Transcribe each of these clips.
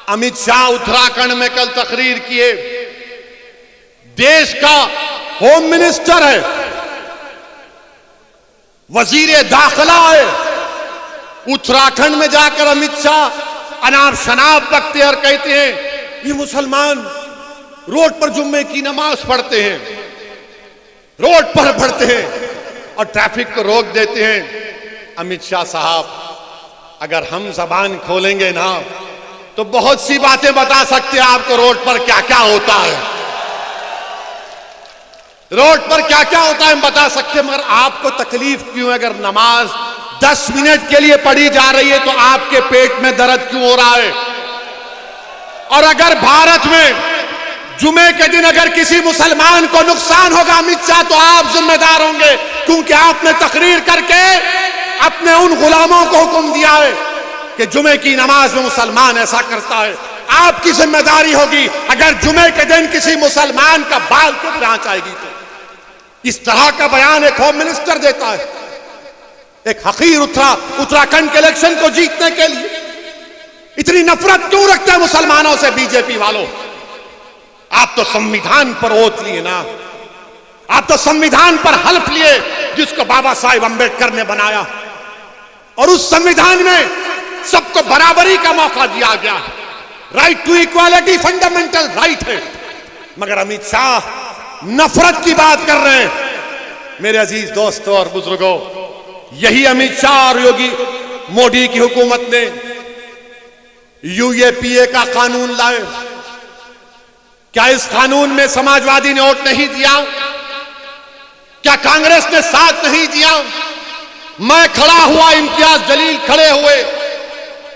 अमित शाह उत्तराखंड में कल तकरीर किए। देश का होम मिनिस्टर है, वजीर दाखिला है, उत्तराखंड में जाकर अमित शाह अनाप शनाप बकते और कहते हैं ये मुसलमान रोड पर जुम्मे की नमाज पढ़ते हैं, रोड पर पढ़ते हैं और ट्रैफिक को रोक देते हैं। अमित शाह साहब, अगर हम जबान खोलेंगे ना तो बहुत सी बातें बता सकते हैं आपको रोड पर क्या क्या होता है, रोड पर क्या क्या होता है हम बता सकते हैं, मगर आपको तकलीफ क्यों है? अगर नमाज 10 मिनट के लिए पढ़ी जा रही है तो आपके पेट में दर्द क्यों हो रहा है? और अगर भारत में जुमे के दिन अगर किसी मुसलमान को नुकसान होगा अमित शाह, तो आप जिम्मेदार होंगे, क्योंकि आपने तकरीर करके अपने उन गुलामों को हुक्म दिया है कि जुमे की नमाज में मुसलमान ऐसा करता है। आपकी जिम्मेदारी होगी अगर जुमे के दिन किसी मुसलमान का बाल को आंच आएगी तो। इस तरह का बयान एक होम मिनिस्टर देता है, एक हकीर उत्तराखंड के इलेक्शन को जीतने के लिए। इतनी नफरत क्यों रखते हैं मुसलमानों से बीजेपी वालों? आप तो संविधान पर ओथ लिए ना, आप तो संविधान पर हल्फ लिए जिसको बाबा साहेब अंबेडकर ने बनाया, और उस संविधान में सबको बराबरी का मौका दिया गया। Right to equality fundamental right है, मगर अमित शाह नफरत की बात कर रहे हैं। मेरे अजीज दोस्तों और बुजुर्गों, यही अमित शाह और योगी मोदी की हुकूमत ने यूएपीए का कानून लाए। क्या इस कानून में समाजवादी ने वोट नहीं दिया? क्या कांग्रेस ने साथ नहीं दिया? मैं खड़ा हुआ, इम्तियाज जलील खड़े हुए,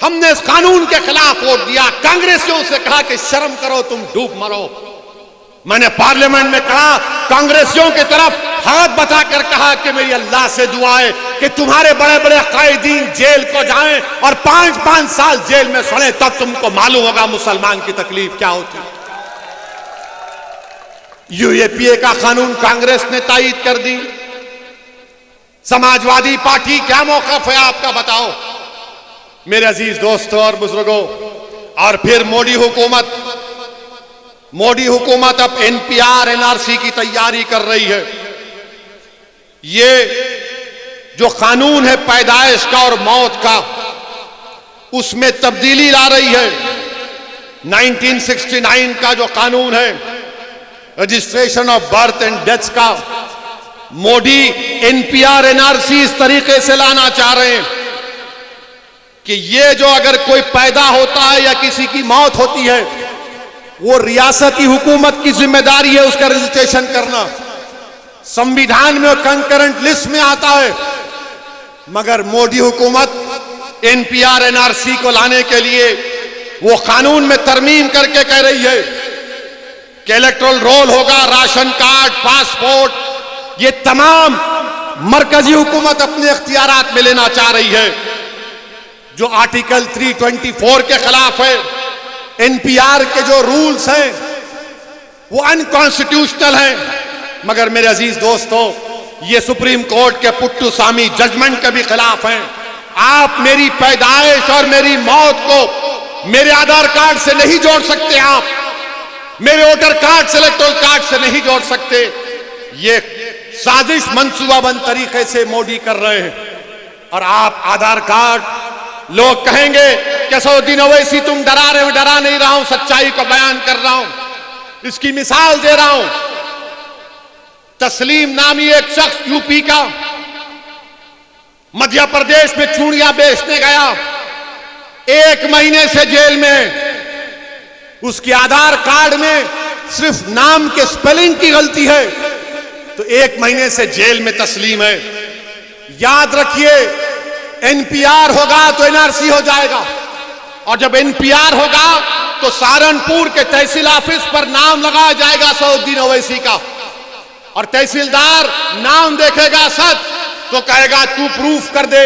हमने इस कानून के खिलाफ वोट दिया। कांग्रेसियों से कहा कि शर्म करो, तुम डूब मरो। मैंने पार्लियामेंट में कहा, कांग्रेसियों की तरफ हाथ बताकर कहा कि मेरी अल्लाह से दुआ है कि तुम्हारे बड़े बड़े कायदीन जेल को जाएं और 5-5 साल जेल में सड़े, तब तुमको मालूम होगा मुसलमान की तकलीफ क्या होती। यूएपीए का कानून कांग्रेस ने तायीद कर दी। समाजवादी पार्टी क्या मौक़िफ़ है आपका, बताओ मेरे अजीज दोस्तों और बुजुर्गों। और फिर मोदी हुकूमत अब एनपीआर एनआरसी की तैयारी कर रही है। ये जो कानून है पैदाइश का और मौत का, उसमें तब्दीली ला रही है। 1969 का जो कानून है registration of birth and death का, मोदी एनपीआर एनआरसी इस तरीके से लाना चाह रहे हैं कि ये जो अगर कोई पैदा होता है या किसी की मौत होती है, वो रियासती हुकूमत की जिम्मेदारी है उसका रजिस्ट्रेशन करना। संविधान में कंकरेंट लिस्ट में आता है, मगर मोदी हुकूमत एनपीआर एनआरसी को लाने के लिए वो कानून में तरमीम करके कह रही है कि इलेक्टोरल रोल होगा, राशन कार्ड, पासपोर्ट, ये तमाम मरकजी हुकूमत अपने इख्तियारात में लेना चाह रही है, जो आर्टिकल 324 के खिलाफ है। एनपीआर के जो रूल्स हैं वो अनकॉन्स्टिट्यूशनल हैं। मगर मेरे अजीज दोस्तों, ये सुप्रीम कोर्ट के पुट्टुसामी जजमेंट के भी खिलाफ हैं। आप मेरी पैदाइश और मेरी मौत को मेरे आधार कार्ड से नहीं जोड़ सकते, आप मेरे वोटर कार्ड से, इलेक्टोरल कार्ड से नहीं जोड़ सकते। ये साजिश मंसूबाबंद तरीके से मोदी कर रहे हैं। और आप आधार कार्ड, लोग कहेंगे कि सऊदीन ओवैसी तुम डरा रहे हो, डरा नहीं रहा हूं, सच्चाई को बयान कर रहा हूं। इसकी मिसाल दे रहा हूं। तस्लीम नामी एक शख्स यूपी का मध्य प्रदेश में चूड़ियां बेचने गया, 1 महीने से जेल में। उसके आधार कार्ड में सिर्फ नाम के स्पेलिंग की गलती है तो 1 महीने से जेल में तस्लीम है। याद रखिए, एनपीआर होगा तो एनआरसी हो जाएगा, और जब एनपीआर होगा तो सहारनपुर के तहसील ऑफिस पर नाम लगाया जाएगा सऊदीन ओवैसी का, और तहसीलदार नाम देखेगा सच तो कहेगा तू प्रूफ कर दे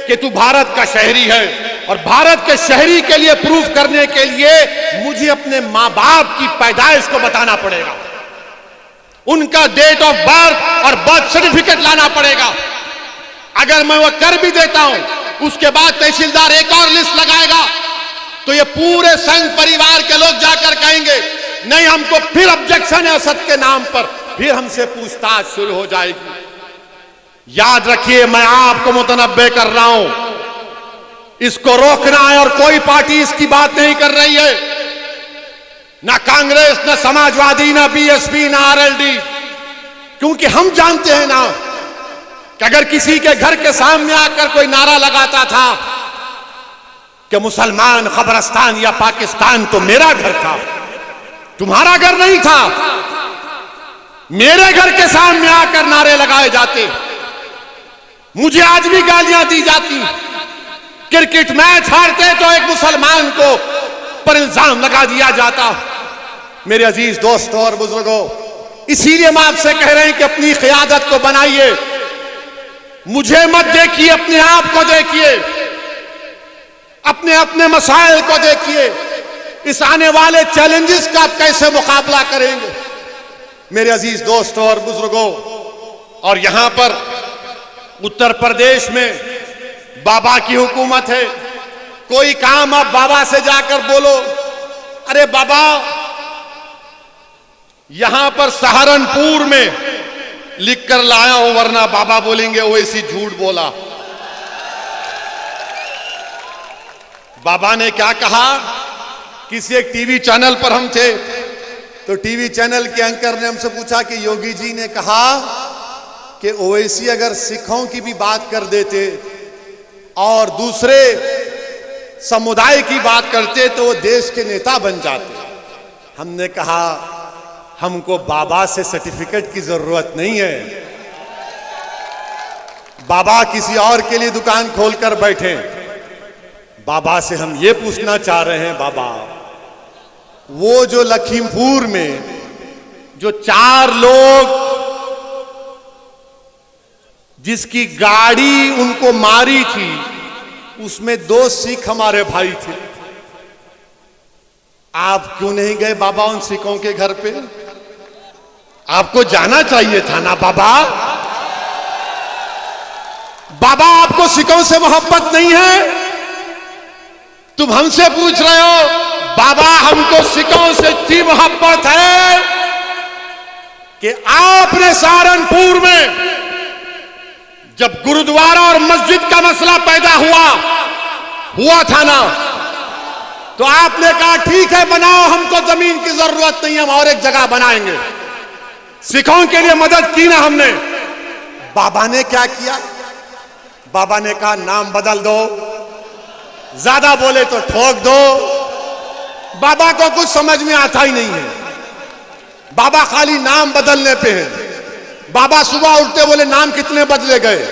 कि तू भारत का शहरी है। और भारत के शहरी के लिए प्रूफ करने के लिए मुझे अपने मां बाप की पैदाइश को बताना पड़ेगा, उनका डेट ऑफ बर्थ और बर्थ सर्टिफिकेट लाना पड़ेगा। अगर मैं वो कर भी देता हूं, उसके बाद तहसीलदार एक और लिस्ट लगाएगा तो ये पूरे संघ परिवार के लोग जाकर कहेंगे नहीं, हमको फिर ऑब्जेक्शन है असद के नाम पर, फिर हमसे पूछताछ शुरू हो जाएगी। याद रखिए, मैं आपको मुतनब्बे कर रहा हूं, इसको रोकना है और कोई पार्टी इसकी बात नहीं कर रही है, ना कांग्रेस, ना समाजवादी, ना बीएसपी, ना आरएलडी, क्योंकि हम जानते हैं ना कि अगर किसी के घर के सामने आकर कोई नारा लगाता था कि मुसलमान कब्रिस्तान या पाकिस्तान, तो मेरा घर था, तुम्हारा घर नहीं था। मेरे घर के सामने आकर नारे लगाए जाते, मुझे आज भी गालियां दी जाती। क्रिकेट मैच हारते तो एक मुसलमान को पर इल्जाम लगा दिया जाता। मेरे अजीज दोस्तों और बुजुर्गों, इसीलिए हम आपसे कह रहे हैं कि अपनी क़यादत को बनाइए, मुझे मत देखिए, अपने आप को देखिए, अपने अपने मसाइल को देखिए, इस आने वाले चैलेंजेस का आप कैसे मुकाबला करेंगे। मेरे अजीज दोस्तों और बुजुर्गों, और यहां पर उत्तर प्रदेश में बाबा की हुकूमत है, कोई काम आप बाबा से जाकर बोलो, अरे बाबा यहां पर सहारनपुर में लिख कर लाया हूं, वरना बाबा बोलेंगे ओवैसी झूठ बोला। बाबा ने क्या कहा, किसी एक टीवी चैनल पर हम थे, तो टीवी चैनल के एंकर ने हमसे पूछा कि योगी जी ने कहा कि ओवैसी अगर सिखों की भी बात कर देते और दूसरे समुदाय की बात करते तो वो देश के नेता बन जाते। हमने कहा हमको बाबा से सर्टिफिकेट की जरूरत नहीं है, बाबा किसी और के लिए दुकान खोलकर बैठे। बाबा से हम ये पूछना चाह रहे हैं, बाबा वो जो लखीमपुर में जो 4 लोग जिसकी गाड़ी उनको मारी थी, उसमें 2 सिख हमारे भाई थे, आप क्यों नहीं गए बाबा उन सिखों के घर पे? आपको जाना चाहिए था ना बाबा। बाबा आपको सिखों से मोहब्बत नहीं है? तुम हमसे पूछ रहे हो। बाबा हमको सिखों से इतनी मोहब्बत है कि आपने सहारनपुर में जब गुरुद्वारा और मस्जिद का मसला पैदा हुआ था ना, तो आपने कहा ठीक है बनाओ, हमको जमीन की जरूरत नहीं है, हम और एक जगह बनाएंगे। सिखों के लिए मदद की ना हमने। बाबा ने क्या किया? बाबा ने कहा नाम बदल दो, ज्यादा बोले तो ठोक दो। बाबा को कुछ समझ में आता ही नहीं है, बाबा खाली नाम बदलने पे है। बाबा सुबह उठते बोले नाम कितने बदले गए,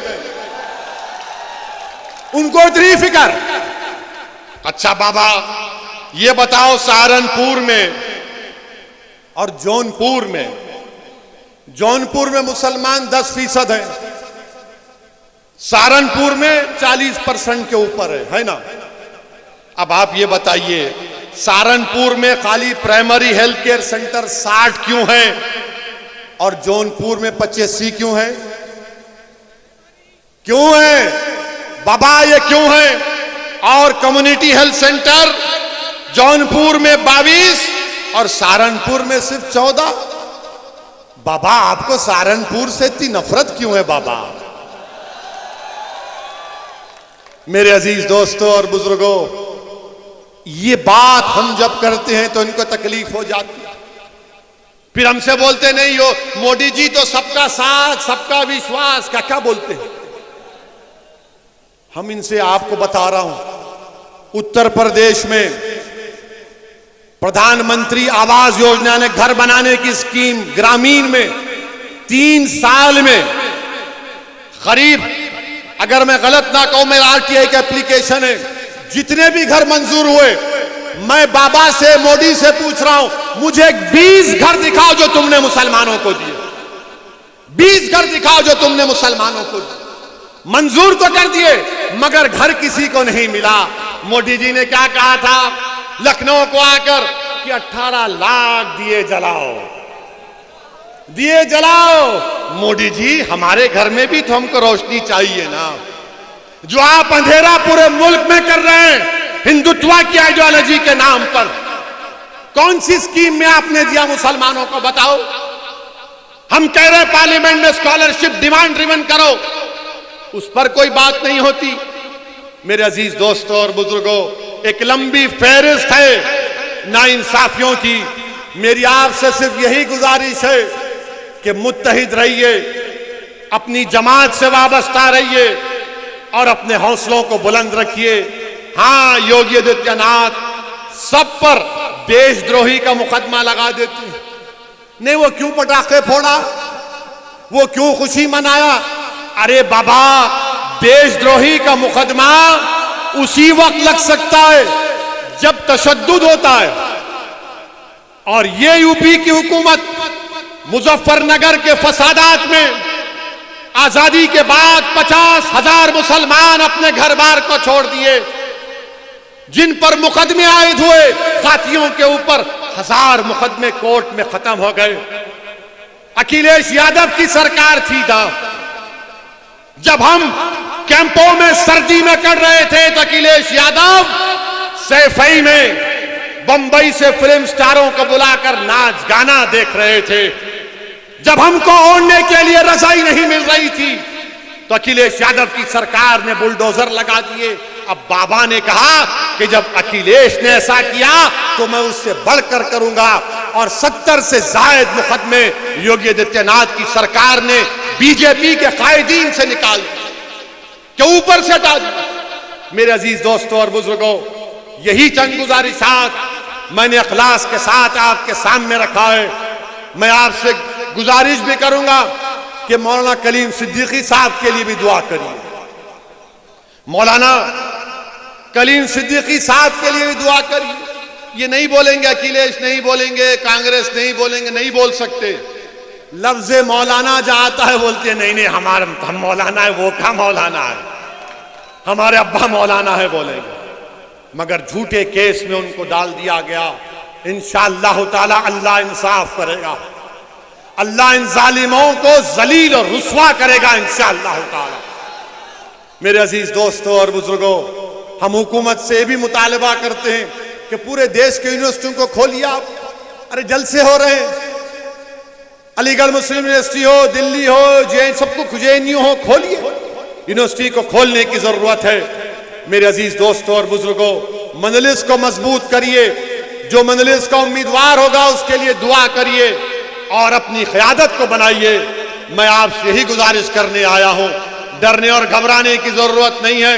उनको इतनी फिक्र। अच्छा बाबा ये बताओ, सहारनपुर में और जौनपुर में मुसलमान 10% है, सहारनपुर में 40% के ऊपर है ना। अब आप ये बताइए, सहारनपुर में खाली प्राइमरी हेल्थ केयर सेंटर 60 क्यों है और जौनपुर में 85 क्यों है? क्यों है बाबा, ये क्यों है? और कम्युनिटी हेल्थ सेंटर जौनपुर में 22 और सहारनपुर में सिर्फ 14। बाबा आपको सहारनपुर से इतनी नफरत क्यों है बाबा? मेरे अजीज दोस्तों और बुजुर्गों, ये बात हम जब करते हैं तो इनको तकलीफ हो जाती है, फिर हमसे बोलते नहीं हो मोदी जी तो सबका साथ सबका विश्वास, क्या बोलते हैं। हम इनसे आपको बता रहा हूं, उत्तर प्रदेश में प्रधानमंत्री आवास योजना ने घर बनाने की स्कीम ग्रामीण में 3 साल में करीब, अगर मैं गलत ना कहूं, मेरा आरटीआई का एप्लीकेशन है, जितने भी घर मंजूर हुए, मैं बाबा से मोदी से पूछ रहा हूं, मुझे 20 घर दिखाओ जो तुमने मुसलमानों को दिए। 20 घर दिखाओ जो तुमने मुसलमानों को दिए। मंजूर तो कर दिए मगर घर किसी को नहीं मिला। मोदी जी ने क्या कहा था लखनऊ को आकर कि 18 लाख दिए जलाओ। मोदी जी हमारे घर में भी तो हमको रोशनी चाहिए ना। जो आप अंधेरा पूरे मुल्क में कर रहे हैं, हिंदुत्व की आइडियोलॉजी के नाम पर कौन सी स्कीम में आपने दिया मुसलमानों को, बताओ। हम कह रहे पार्लियामेंट में स्कॉलरशिप डिमांड ड्रिवन करो, उस पर कोई बात नहीं होती। मेरे अजीज दोस्तों और बुजुर्गों, एक लंबी फहरिस्त है नाइंसाफियों की। मेरी आपसे सिर्फ यही गुजारिश है कि मुत्तहिद रहिए, अपनी जमात से वाबस्ता रहिए और अपने हौसलों को बुलंद रखिए। हाँ, योगी आदित्यनाथ सब पर देशद्रोही का मुकदमा लगा देते हैं। नहीं, वो क्यों पटाखे फोड़ा, वो क्यों खुशी मनाया? अरे बाबा, देशद्रोही का मुकदमा उसी वक्त लग सकता है जब तशद्दुद होता है। और ये यूपी की हुकूमत मुजफ्फरनगर के फसादात में आजादी के बाद 50,000 मुसलमान अपने घर बार को छोड़ दिए, जिन पर मुकदमे आयद हुए साथियों के ऊपर 1000 मुकदमे कोर्ट में खत्म हो गए। अखिलेश यादव की सरकार थी जब हम कैंपों में सर्दी में कर रहे थे तो अखिलेश यादव सैफई में बंबई से फिल्म स्टारों को बुलाकर नाच गाना देख रहे थे। जब हमको ओढ़ने के लिए रजाई नहीं मिल रही थी तो अखिलेश यादव की सरकार ने बुलडोजर लगा दिए। अब बाबा ने कहा कि जब अखिलेश ने ऐसा किया तो मैं उससे बढ़कर करूंगा, और 70 से जायद मुकदमे योगी आदित्यनाथ की सरकार ने बीजेपी के कायदीन से निकाल के ऊपर से हटा दिया। मेरे अजीज दोस्तों और बुजुर्गों, यही चंद गुजारिशात मैंने इखलास के साथ आपके सामने रखा है। मैं आपसे गुजारिश भी करूंगा कि मौलाना कलीम सिद्दीकी साहब के लिए भी दुआ करिए। मौलाना कलीम सिद्दीकी साहब के लिए भी दुआ करिए। ये नहीं बोलेंगे अखिलेश, नहीं बोलेंगे कांग्रेस, नहीं बोलेंगे, नहीं बोल सकते। लफ्ज मौलाना जहां आता है बोलते हैं नहीं नहीं हमारा हम मौलाना है, वो क्या मौलाना है, हमारे अब्बा मौलाना है बोलेंगे। मगर झूठे केस में उनको डाल दिया गया। इंशाअल्लाह ताला अल्लाह इंसाफ करेगा, अल्लाह इन जालिमों को जलील और रुस्वा करेगा इंशाअल्लाह ताला। मेरे अजीज दोस्तों और बुजुर्गों, हम हुकूमत से भी मुतालबा करते हैं कि पूरे देश के यूनिवर्सिटियों को खोलिए आप। अरे जलसे हो रहे हैं, अलीगढ़ मुस्लिम यूनिवर्सिटी हो, दिल्ली हो, जेएन, सबको जेएनयू हो, खोलिए। यूनिवर्सिटी को खोलने की जरूरत है। मेरे अजीज दोस्तों और बुजुर्गों, मजलिस को मजबूत करिए। जो मजलिस का उम्मीदवार होगा उसके लिए दुआ करिए और अपनी क़यादत को बनाइए। मैं आपसे यही गुजारिश करने आया हूं, डरने और घबराने की जरूरत नहीं है।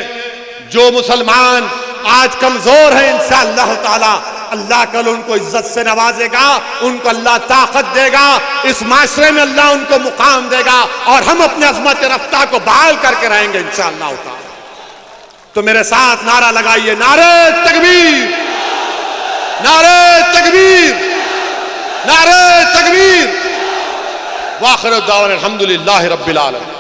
जो मुसलमान आज कमजोर है इंशाअल्लाह ताला अल्लाह कल उनको इज्जत से नवाजेगा, उनको अल्लाह ताकत देगा, इस माशरे में अल्लाह उनको मुकाम देगा और हम अपने अज़मत रफ्ता को बहाल करके रहेंगे इंशाअल्लाह ताला। तो मेरे साथ नारा लगाइए, नारे तकबीर, नारे तकबीर, नारे तकबीर। वाखिर दावाना अल्हम्दुलिल्लाहि रब्बिल आलमीन।